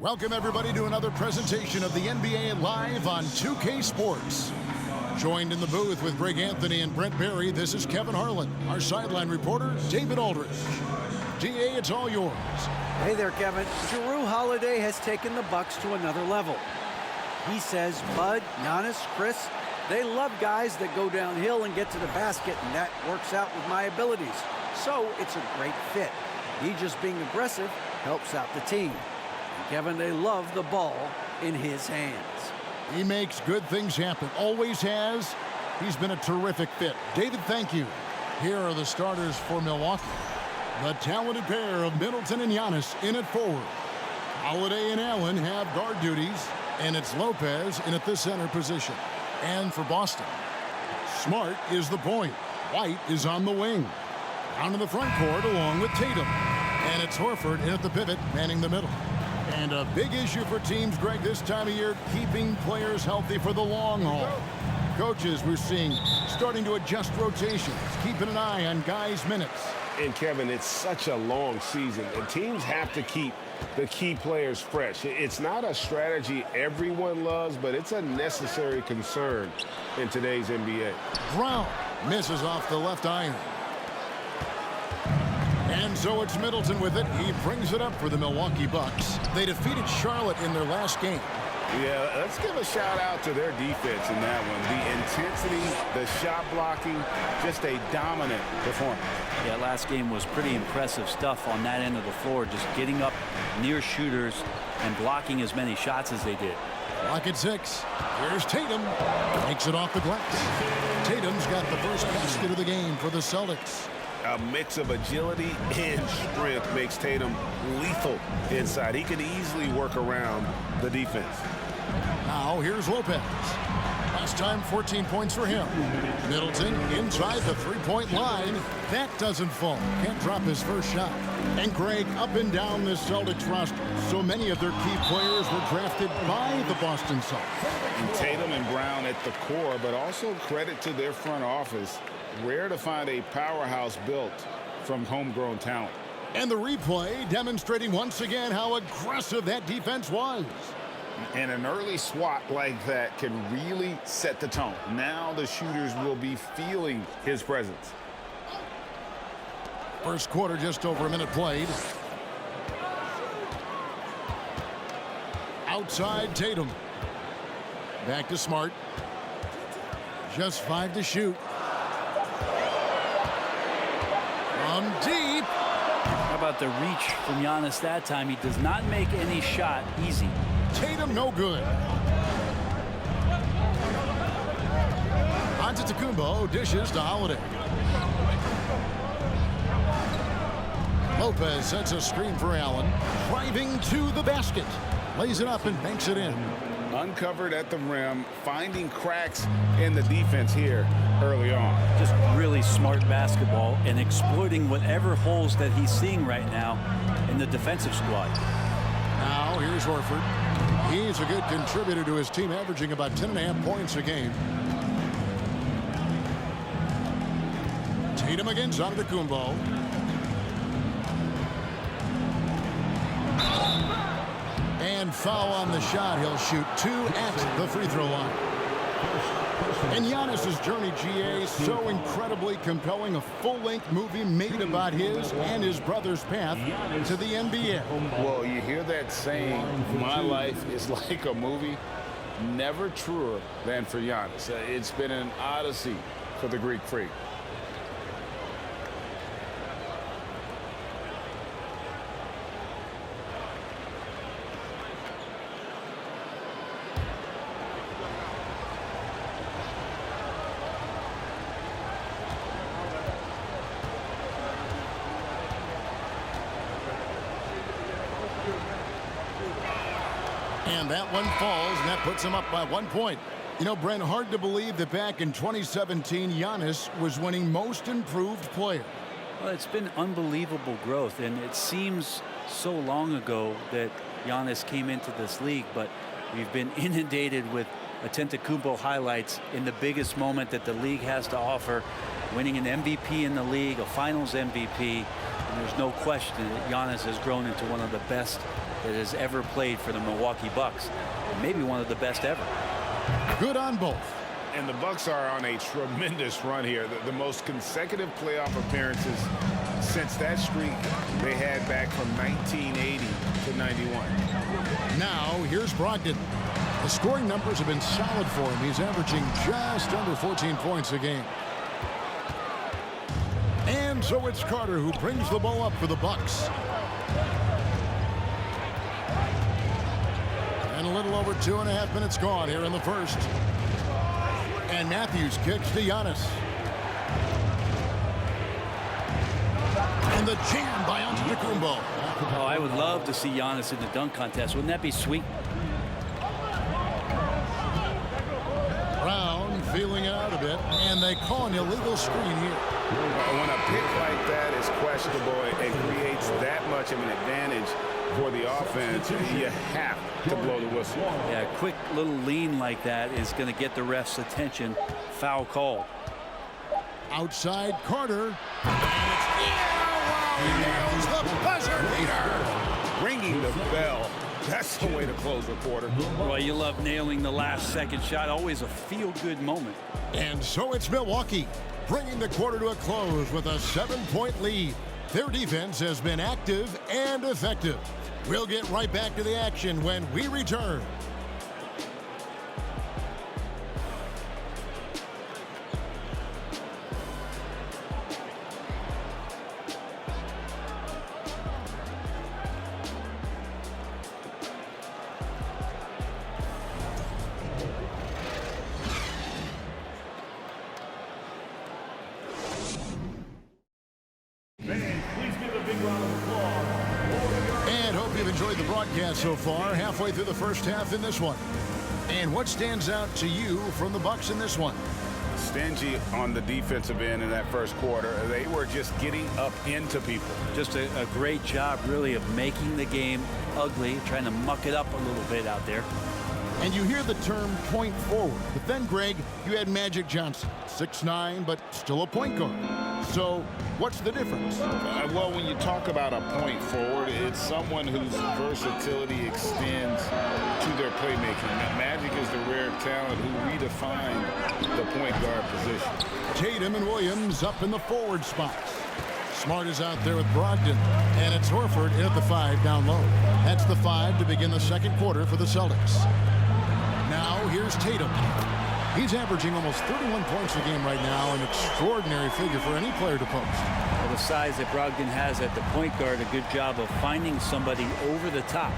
Welcome, everybody, to another presentation of the NBA Live on 2K Sports. Joined in the booth with Greg Anthony and Brent Barry, this is Kevin Harlan. Our sideline reporter, David Aldridge. DA, it's all yours. Hey there, Kevin. Jrue Holiday has taken the Bucks to another level. He says Bud, Giannis, Chris, they love guys that go downhill and get to the basket, and that works out with my abilities. So it's a great fit. He just being aggressive helps out the team. And Kevin, they love the ball in his hands. He makes good things happen. Always has. He's been a terrific fit. David, thank you. Here are the starters for Milwaukee. The talented pair of Middleton and Giannis in at forward. Holiday and Allen have guard duties, and it's Lopez in at the center position. And for Boston, Smart is the point. White is on the wing. Down in the front court along with Tatum. And it's Horford in at the pivot, manning the middle. And a big issue for teams, Greg, this time of year, keeping players healthy for the long haul. Coaches, we're seeing, starting to adjust rotations, keeping an eye on guys' minutes. And, Kevin, it's such a long season, and teams have to keep the key players fresh. It's not a strategy everyone loves, but it's a necessary concern in today's NBA. Brown misses off the left iron. And so it's Middleton with it. He brings it up for the Milwaukee Bucks. They defeated Charlotte in their last game. Yeah, let's give a shout out to their defense in that one. The intensity, the shot blocking, just a dominant performance. Yeah, last game was pretty impressive stuff on that end of the floor, just getting up near shooters and blocking as many shots as they did. Clock at 6. Here's Tatum. Takes it off the glass. Tatum's got the first basket of the game for the Celtics. A mix of agility and strength makes Tatum lethal inside. He can easily work around the defense. Now here's Lopez. Last time 14 points for him. Middleton inside the three-point line. That doesn't fall. Can't drop his first shot. And Greg, up and down this Celtics roster, so many of their key players were drafted by the Boston Celtics. And Tatum and Brown at the core, but also credit to their front office. Rare to find a powerhouse built from homegrown talent. And the replay demonstrating once again how aggressive that defense was. And an early swat like that can really set the tone. Now the shooters will be feeling his presence. First quarter, just over a minute played. Outside Tatum. Back to Smart. Just 5 to shoot. From deep. How about the reach from Giannis that time? He does not make any shot easy. Tatum no good. Antetokounmpo dishes to Holiday. Lopez sets a screen for Allen. Driving to the basket. Lays it up and banks it in. Uncovered at the rim, finding cracks in the defense here early on. Just really smart basketball and exploiting whatever holes that he's seeing right now in the defensive squad. Now here's Horford. He's a good contributor to his team, averaging about 10.5 points a game. Tatum against Antetokounmpo. And foul on the shot. He'll shoot 2 at the free throw line. And Giannis' journey, GA, so incredibly compelling. A full-length movie made about his and his brother's path to the NBA. Well, you hear that saying, my life is like a movie. Never truer than for Giannis. It's been an odyssey for the Greek freak. And that one falls, and that puts him up by 1 point. You know, Brent, hard to believe that back in 2017, Giannis was winning Most Improved Player. Well, it's been unbelievable growth, and it seems so long ago that Giannis came into this league, but we've been inundated with Antetokounmpo highlights in the biggest moment that the league has to offer, winning an MVP in the league, a Finals MVP, and there's no question that Giannis has grown into one of the best that has ever played for the Milwaukee Bucks. Maybe one of the best ever. Good on both. And the Bucks are on a tremendous run here. The most consecutive playoff appearances since that streak they had back from 1980 to 91. Now, here's Brogdon. The scoring numbers have been solid for him. He's averaging just under 14 points a game. And so it's Carter who brings the ball up for the Bucks. And a little over 2.5 minutes gone here in the first. And Matthews kicks to Giannis. And the jam by Antetokounmpo. Oh, I would love to see Giannis in the dunk contest. Wouldn't that be sweet? Brown feeling it out a bit, and they call an illegal screen here. When a pick like that is questionable and creates that much of an advantage for the offense, you have to blow the whistle. Yeah, a quick little lean like that is going to get the ref's attention. Foul call. Outside Carter. He nails the buzzer beater. Ringing the bell. That's the way to close a quarter. Boy, you love nailing the last second shot. Always a feel-good moment. And so it's Milwaukee, bringing the quarter to a close with a 7-point lead. Their defense has been active and effective. We'll get right back to the action when we return. Enjoyed the broadcast so far, halfway through the first half in this one. And what stands out to you from the Bucks in this one? Stingy on the defensive end in that first quarter. They were just getting up into people. Just a great job, really, of making the game ugly, trying to muck it up a little bit out there. And you hear the term point forward. But then, Greg, you had Magic Johnson, 6'9", but still a point guard. So what's the difference? Well, when you talk about a point forward, it's someone whose versatility extends to their playmaking. Now, Magic is the rare talent who redefined the point guard position. Tatum and Williams up in the forward spots. Smart is out there with Brogdon. And it's Horford in at the 5 down low. That's the 5 to begin the second quarter for the Celtics. Now here's Tatum. He's averaging almost 31 points a game right now, an extraordinary figure for any player to post. Well, the size that Brogdon has at the point guard, a good job of finding somebody over the top.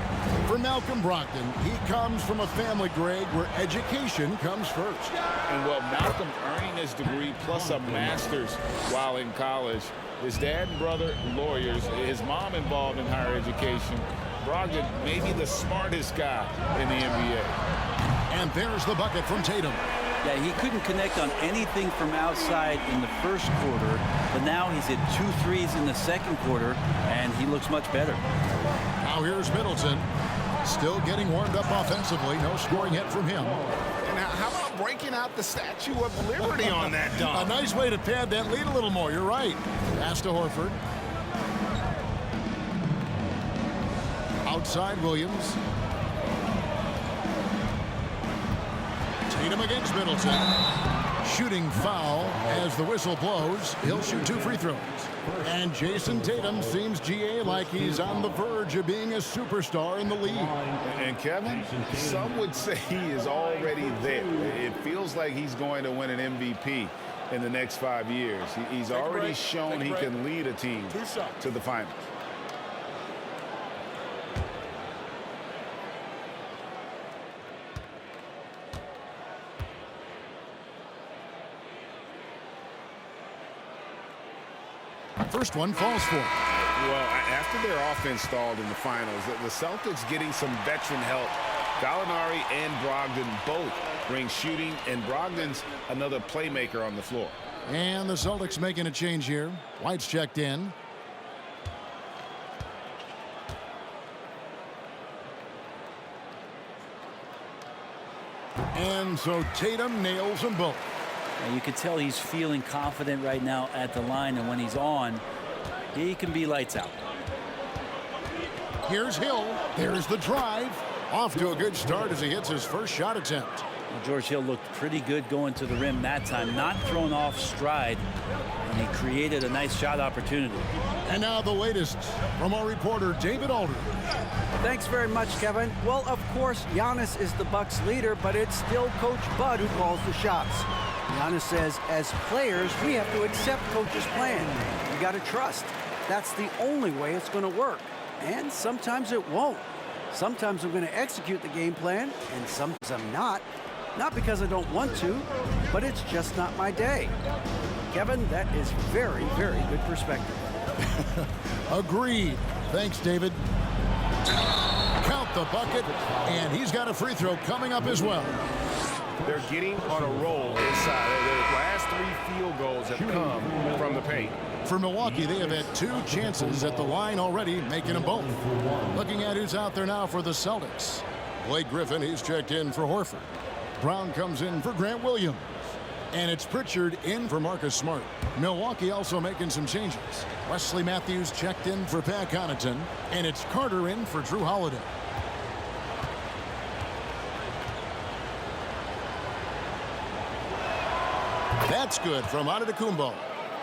For Malcolm Brogdon, he comes from a family, Greg, where education comes first. And well, Malcolm earning his degree plus a master's while in college. His dad and brother, lawyers. His mom involved in higher education. Brogdon may be the smartest guy in the NBA. And there's the bucket from Tatum. Yeah, he couldn't connect on anything from outside in the first quarter, but now he's hit 2 threes in the second quarter, and he looks much better. Now here's Middleton, still getting warmed up offensively. No scoring hit from him. And how about breaking out the Statue of Liberty on that dunk? A nice way to pad that lead a little more. You're right. Pass to Horford. Outside Williams. Tatum against Middleton. Shooting foul as the whistle blows. He'll shoot 2 free throws. And Jason Tatum seems, GA, like he's on the verge of being a superstar in the league. And Kevin, some would say he is already there. It feels like he's going to win an MVP in the next 5 years. He's already shown he can lead a team to the finals. First one falls for. Well, after their offense stalled in the finals, the Celtics getting some veteran help. Gallinari and Brogdon both bring shooting, and Brogdon's another playmaker on the floor. And the Celtics making a change here. White's checked in. And so Tatum nails them both. And you can tell he's feeling confident right now at the line, and when he's on, he can be lights out. Here's Hill. There's the drive. Off to a good start as he hits his first shot attempt. Well, George Hill looked pretty good going to the rim that time, not thrown off stride, and he created a nice shot opportunity. And now the latest from our reporter, David Aldridge. Thanks very much, Kevin. Well, of course, Giannis is the Bucks leader, but it's still Coach Bud who calls the shots. Giannis says, as players, we have to accept Coach's plan. You got to trust. That's the only way it's going to work. And sometimes it won't. Sometimes I'm going to execute the game plan, and sometimes I'm not. Not because I don't want to, but it's just not my day. Kevin, that is very, very good perspective. Agreed. Thanks, David. Count the bucket, and he's got a free throw coming up as well. They're getting on a roll inside. The last 3 field goals have come from the paint. For Milwaukee, they have had 2 chances at the line already, making them both. Looking at who's out there now for the Celtics. Blake Griffin, he's checked in for Horford. Brown comes in for Grant Williams. And it's Pritchard in for Marcus Smart. Milwaukee also making some changes. Wesley Matthews checked in for Pat Connaughton. And it's Carter in for Drew Holiday. That's good from Antetokounmpo.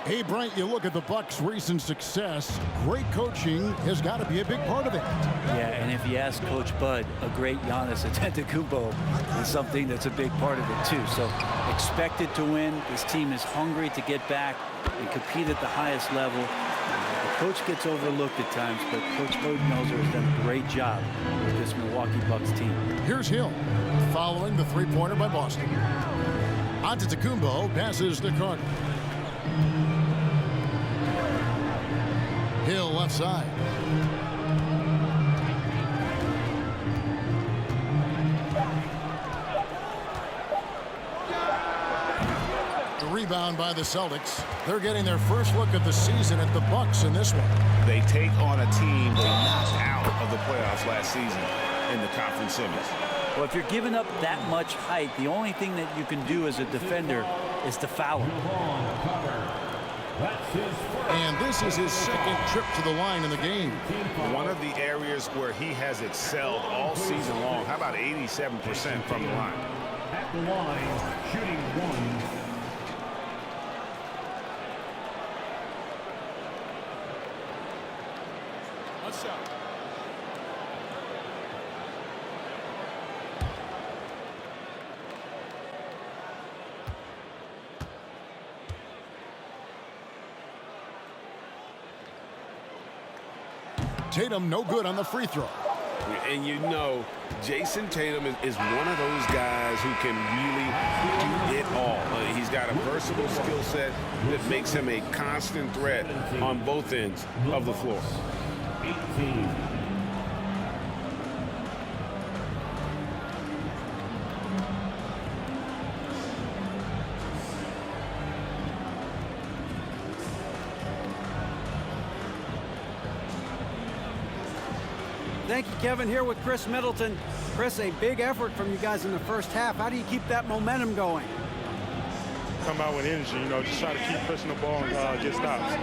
Hey, Brent, you look at the Bucks' recent success. Great coaching has got to be a big part of it. Yeah, and if you ask Coach Bud, a great Giannis Antetokounmpo is something that's a big part of it, too. So expected to win. This team is hungry to get back and compete at the highest level. The coach gets overlooked at times, but Coach Budenholzer has done a great job with this Milwaukee Bucks team. Here's Hill, following the three-pointer by Boston. Antetokounmpo passes to Carter. Hill left side. The rebound by the Celtics. They're getting their first look at the season at the Bucks in this one. They take on a team they knocked out of the playoffs last season in the conference semis. Well, if you're giving up that much height, the only thing that you can do as a defender is to foul him. And this is his second trip to the line in the game. One of the areas where he has excelled all season long. How about 87% from the line? At the line, shooting 1. Let's go. Tatum no good on the free throw. And you know, Jason Tatum is one of those guys who can really do it all. He's got a versatile skill set that makes him a constant threat on both ends of the floor. 18. Thank you, Kevin. Here with Chris Middleton. Chris, a big effort from you guys in the first half. How do you keep that momentum going? Come out with energy, just try to keep pushing the ball and get stops.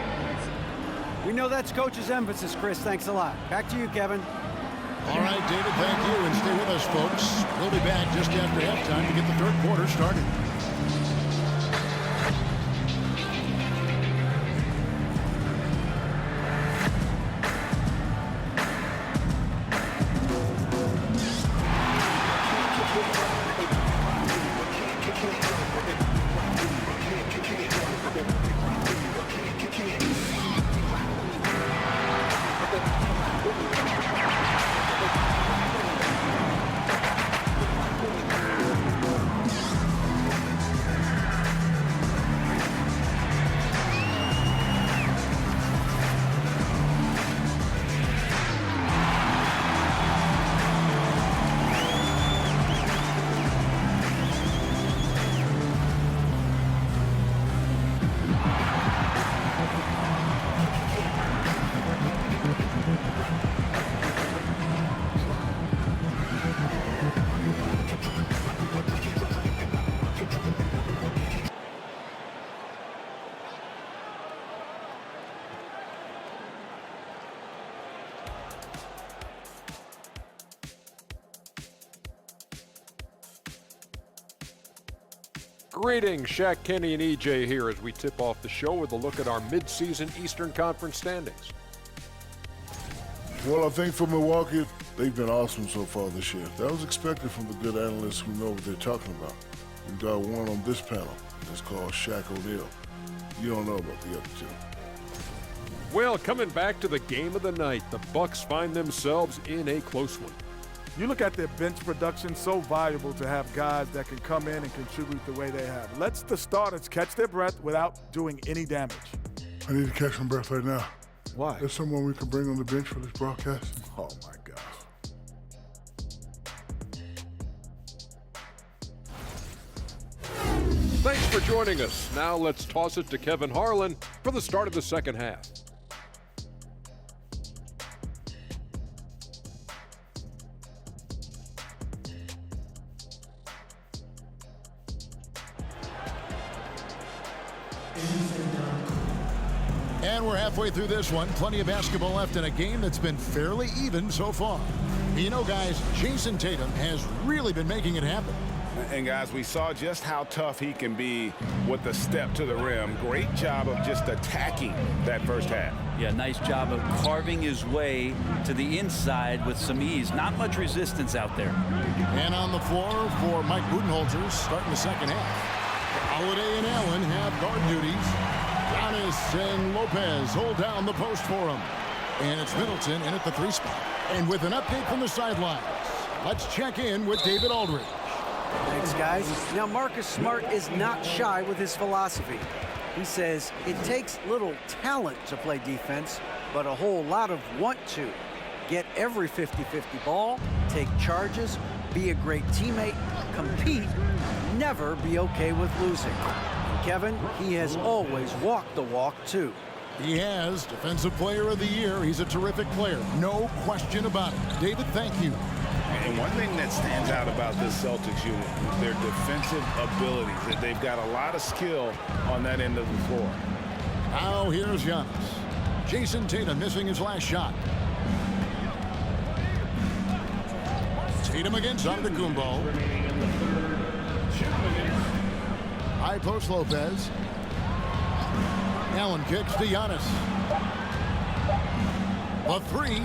We know that's Coach's emphasis, Chris. Thanks a lot. Back to you, Kevin. All right, David, thank you, and stay with us, folks. We'll be back just after halftime to get the third quarter started. Greetings, Shaq, Kenny, and EJ here as we tip off the show with a look at our midseason Eastern Conference standings. Well, I think for Milwaukee, they've been awesome so far this year. That was expected from the good analysts who know what they're talking about. We've got one on this panel. It's called Shaq O'Neal. You don't know about the other two. Well, coming back to the game of the night, the Bucks find themselves in a close one. You look at their bench production, so valuable to have guys that can come in and contribute the way they have. Lets the starters catch their breath without doing any damage. I need to catch my breath right now. Why? There's someone we can bring on the bench for this broadcast. Oh, my gosh. Thanks for joining us. Now let's toss it to Kevin Harlan for the start of the second half. And we're halfway through this one. Plenty of basketball left in a game that's been fairly even so far. You know, guys, Jason Tatum has really been making it happen. And, guys, we saw just how tough he can be with the step to the rim. Great job of just attacking that first half. Yeah, nice job of carving his way to the inside with some ease. Not much resistance out there. And on the floor for Mike Budenholzer starting the second half. Holiday and Allen have guard duties. Giannis and Lopez hold down the post for him. And it's Middleton in at the 3 spot. And with an update from the sidelines, let's check in with David Aldridge. Thanks, guys. Now, Marcus Smart is not shy with his philosophy. He says it takes little talent to play defense, but a whole lot of want to. Get every 50-50 ball, take charges, be a great teammate, compete, never be okay with losing. Kevin, he has always walked the walk, too. He has Defensive Player of the Year. He's a terrific player. No question about it. David, thank you. And one thing that stands out about this Celtics unit is their defensive abilities. They've got a lot of skill on that end of the floor. Now here's Giannis. Jason Tatum missing his last shot. Tatum against Antetokounmpo. High post Lopez. Allen kicks to Giannis. The 3.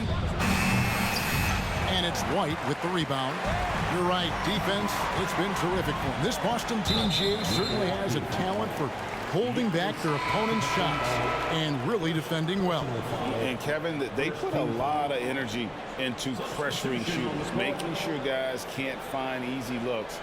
And it's White with the rebound. You're right, defense, it's been terrific for him. This Boston team, Jay, certainly has a talent for holding back their opponent's shots and really defending well. And Kevin, they put a lot of energy into pressuring shooters, making sure guys can't find easy looks.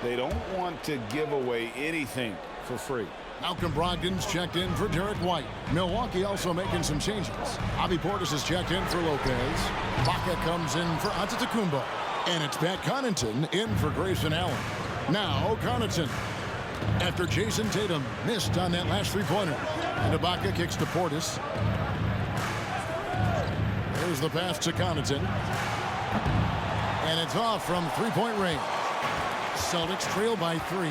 They don't want to give away anything for free. Malcolm Brogdon's checked in for Derek White. Milwaukee also making some changes. Bobby Portis is checked in for Lopez. Baca comes in for Antetokounmpo. And it's Pat Connaughton in for Grayson Allen. Now Connaughton. After Jason Tatum missed on that last three-pointer. And Ibaka kicks to Portis. There's the pass to Connaughton. And it's off from three-point range. Celtics trail by 3.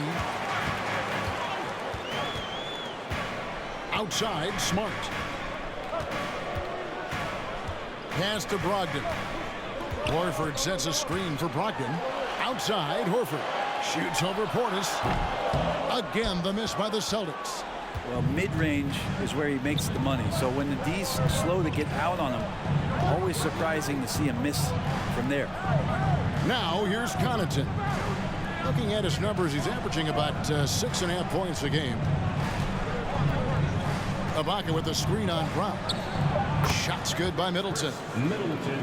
Outside, Smart. Pass to Brogdon. Horford sets a screen for Brogdon. Outside, Horford. Shoots over Portis. Again, the miss by the Celtics. Well, mid-range is where he makes the money. So when the D's slow to get out on him, always surprising to see a miss from there. Now, here's Connaughton. Looking at his numbers, he's averaging about 6.5 points a game. Ibaka with a screen on Brown. Shots good by Middleton.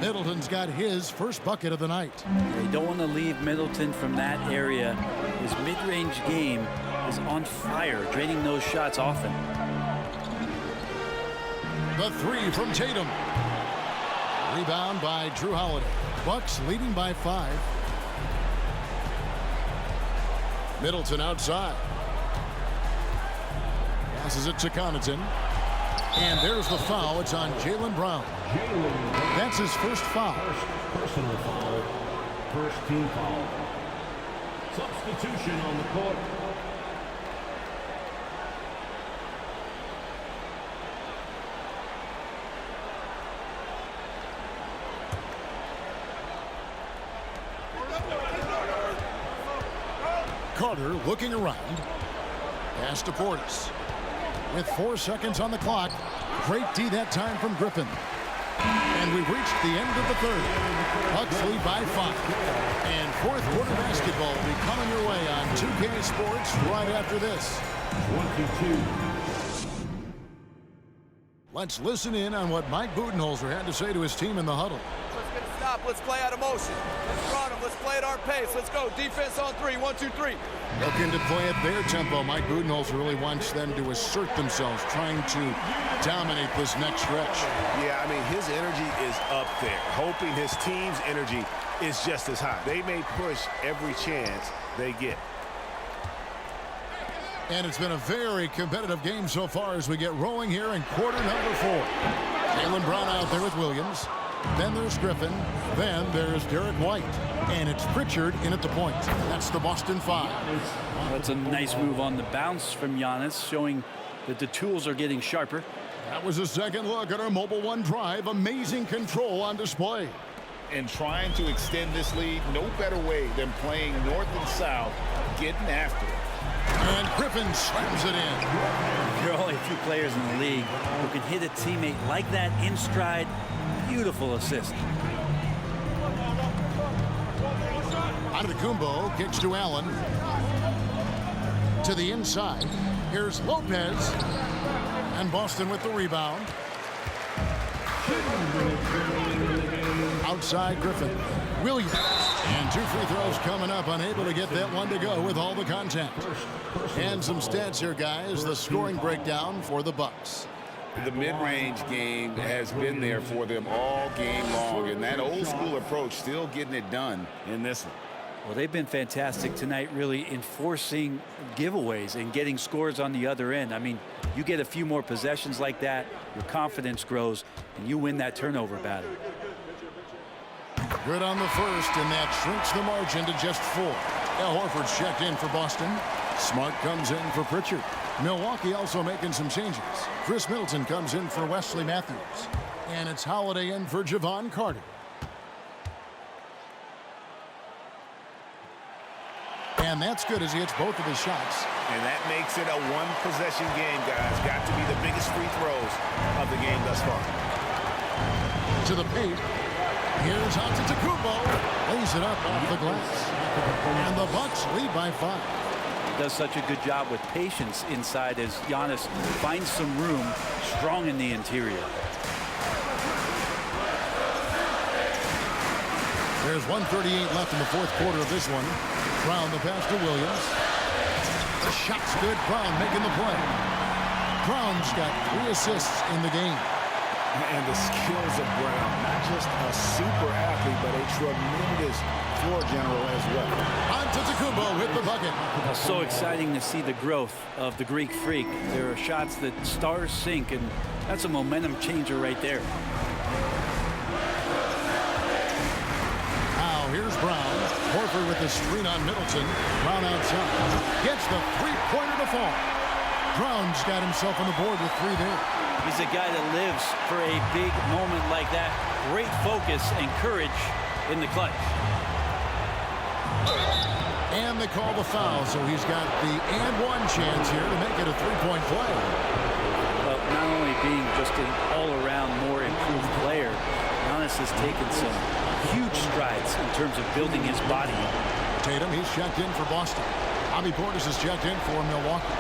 Middleton's got his first bucket of the night. They don't want to leave Middleton from that area. His mid-range game is on fire, draining those shots often. The 3 from Tatum. Rebound by Drew Holiday. Bucks leading by 5. Middleton outside. Passes it to Connaughton. And there's the foul. It's on Jaylen Brown. That's his first foul. Personal foul. First team foul. Substitution on the court. Carter looking around. Pass to Portis. With 4 seconds on the clock. Great D that time from Griffin. And we've reached the end of the third. Bucks lead by 5. And fourth quarter basketball will be coming your way on 2K Sports right after this. 22. Let's listen in on what Mike Budenholzer had to say to his team in the huddle. Let's get a stop. Let's play out of motion. Let's run them. Let's play at our pace. Let's go. Defense on 3. 1, 2, 3. Looking to play at their tempo. Mike Budenholzer really wants them to assert themselves, trying to dominate this next stretch. Yeah, I mean, his energy is up there, hoping his team's energy is just as high. They may push every chance they get. And it's been a very competitive game so far as we get rolling here in quarter number 4. Jaylen Brown out there with Williams. Then there's Griffin. Then there's Derek White. And it's Pritchard in at the point. That's the Boston 5. That's a nice move on the bounce from Giannis, showing that the tools are getting sharper. That was a second look at our Mobile One drive. Amazing control on display. And trying to extend this lead, no better way than playing north and south, getting after it. And Griffin slams it in. There are only a few players in the league who can hit a teammate like that in stride. Beautiful assist. Antetokounmpo kicks to Allen. To the inside. Here's Lopez. And Boston with the rebound. Outside Griffin. Williams. And 2 free throws coming up. Unable to get that one to go with all the contact. And some stats here, guys. The scoring breakdown for the Bucks. The mid-range game has been there for them all game long, and that old-school approach still getting it done in this one. Well, they've been fantastic tonight, really enforcing giveaways and getting scores on the other end. I mean, you get a few more possessions like that, your confidence grows, and you win that turnover battle. Good on the first, and that shrinks the margin to just 4. Al Horford's checked in for Boston. Smart comes in for Pritchard. Milwaukee also making some changes. Chris Middleton comes in for Wesley Matthews. And it's Holiday in for Javon Carter. And that's good as he hits both of his shots. And that makes it a one-possession game, guys. Got to be the biggest free throws of the game thus far. To the paint. Here's Antetokounmpo. Lays it up off the glass. And the Bucks lead by 5. Does such a good job with patience inside as Giannis finds some room, strong in the interior. There's 1:38 left in the fourth quarter of this one. Brown the pass to Williams. The shot's good. Brown making the play. Brown's got 3 assists in the game. And the skills of Brown, not just a super athlete, but a tremendous floor general as well. Antetokounmpo with the bucket. So exciting to see the growth of the Greek Freak. There are shots that stars sink, and that's a momentum changer right there. Now here's Brown. Horford with the screen on Middleton. Brown outside. Gets the three-pointer to fall. Brown's got himself on the board with 3 there. He's a guy that lives for a big moment like that. Great focus and courage in the clutch. And they call the foul, so he's got the and-one chance here to make it a 3-point play. Well, not only being just an all-around more improved player, Giannis has taken some huge strides in terms of building his body. Tatum, he's checked in for Boston. Bobby Portis is checked in for Milwaukee.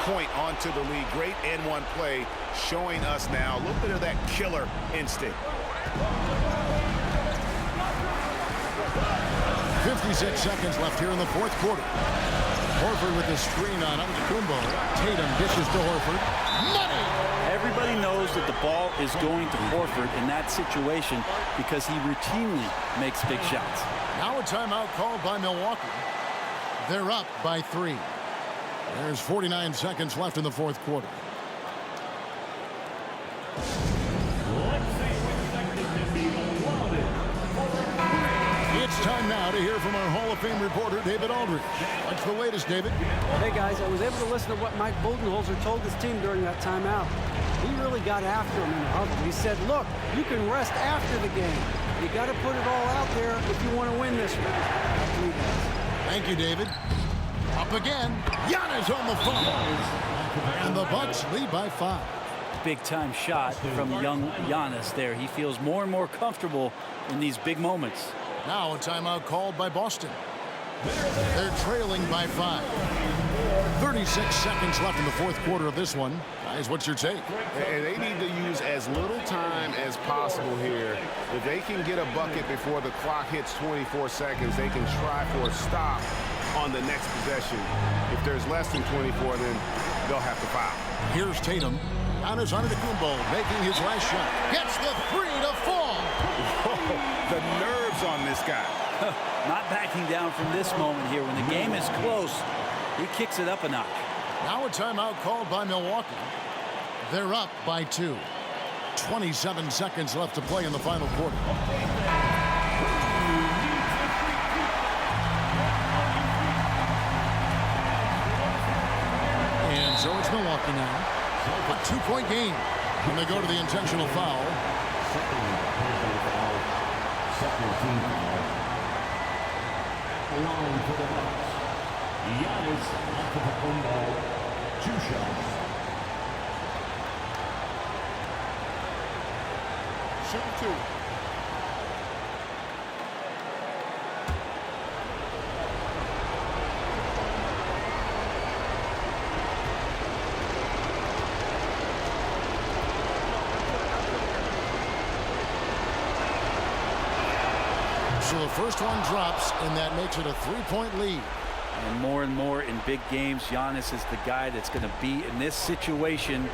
Point onto the lead. Great N1 play showing us now a little bit of that killer instinct. 56 seconds left here in the fourth quarter. Horford with the screen on Antetokounmpo. Tatum dishes to Horford. Money! Everybody knows that the ball is going to Horford in that situation because he routinely makes big shots. Now a timeout called by Milwaukee. They're up by 3. There's 49 seconds left in the fourth quarter. time now to hear from our Hall of Fame reporter, David Aldridge. What's the latest, David? Hey, guys, I was able to listen to what Mike Budenholzer told his team during that timeout. He really got after him in the huddle. He said, look, you can rest after the game. You got to put it all out there if you want to win this one. Thank you, David. Up again. Giannis on the phone. And the Bucks lead by 5. Big-time shot from young Giannis there. He feels more and more comfortable in these big moments. Now a timeout called by Boston. They're trailing by 5. 36 seconds left in the fourth quarter of this one. Guys, what's your take? And they need to use as little time as possible here. If they can get a bucket before the clock hits 24 seconds, they can try for a stop on the next possession. If there's less than 24, then they'll have to foul. Here's Tatum. Giannis Antetokounmpo making his last shot. Gets the 3 to fall. The nerves on this guy. Not backing down from this moment here. When the game is close, he kicks it up a notch. Now a timeout called by Milwaukee. They're up by 2. 27 seconds left to play in the final quarter. And so it's Milwaukee now. A 2-point game. And they go to the intentional foul. Second team foul. Line for the Bucks. Giannis Antetokounmpo. 2 shots. Shoot 2. So the first one drops, and that makes it a 3-point lead. And more in big games, Giannis is the guy that's going to be in this situation.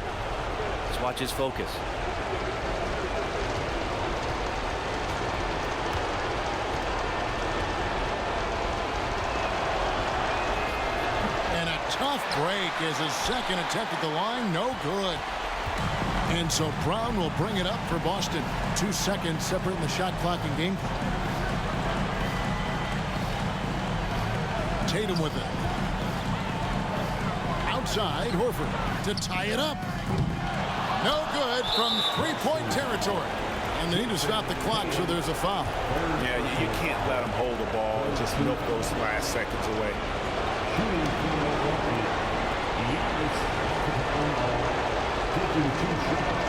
Let's watch his focus. And a tough break is his second attempt at the line. No good. And so Brown will bring it up for Boston. 2 seconds separating the shot clock and game clock. Tatum with it. Outside, Horford to tie it up. No good from 3-point territory. And they need to stop the clock, so there's a foul. Yeah, you can't let them hold the ball and just milk those last seconds away. Taking 2 shots.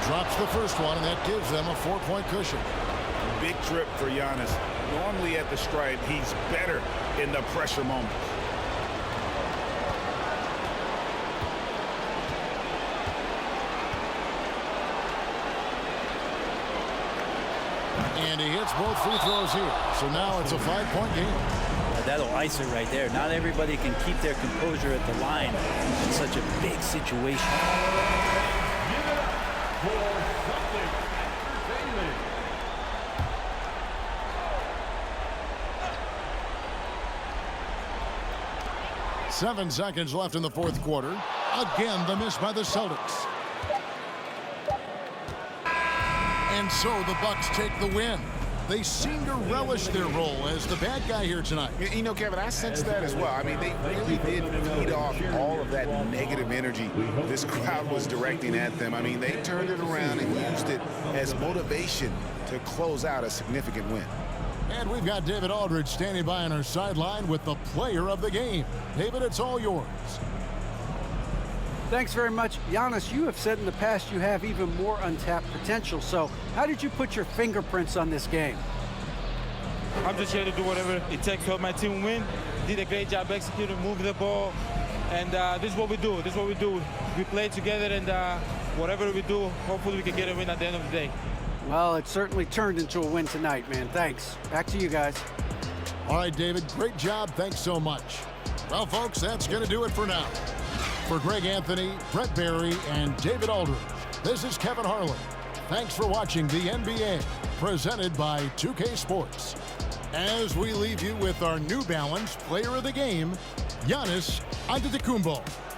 Drops the first one, and that gives them a 4-point cushion. Big trip for Giannis. Normally at the stripe, he's better in the pressure moments. And he hits both free throws here. So now it's a 5-point game. That'll ice it right there. Not everybody can keep their composure at the line in such a big situation. For Celtics Entertainment. 7 seconds left in the fourth quarter. Again, the miss by the Celtics. And so the Bucks take the win. They seem to relish their role as the bad guy here tonight. You know, Kevin, I sense that as well. I mean, they really did feed off all of that negative energy this crowd was directing at them. I mean, they turned it around and used it as motivation to close out a significant win. And we've got David Aldridge standing by on our sideline with the player of the game. David, it's all yours. Thanks very much. Giannis, you have said in the past you have even more untapped potential. So how did you put your fingerprints on this game? I'm just here to do whatever it takes to help my team win. Did a great job executing, moving the ball. And this is what we do. This is what we do. We play together, and whatever we do, hopefully we can get a win at the end of the day. Well, it certainly turned into a win tonight, man. Thanks. Back to you guys. All right, David, great job. Thanks so much. Well, folks, that's going to do it for now. For Greg Anthony, Brett Barry, and David Aldridge, this is Kevin Harlan. Thanks for watching the NBA, presented by 2K Sports. As we leave you with our New Balance Player of the Game, Giannis Antetokounmpo.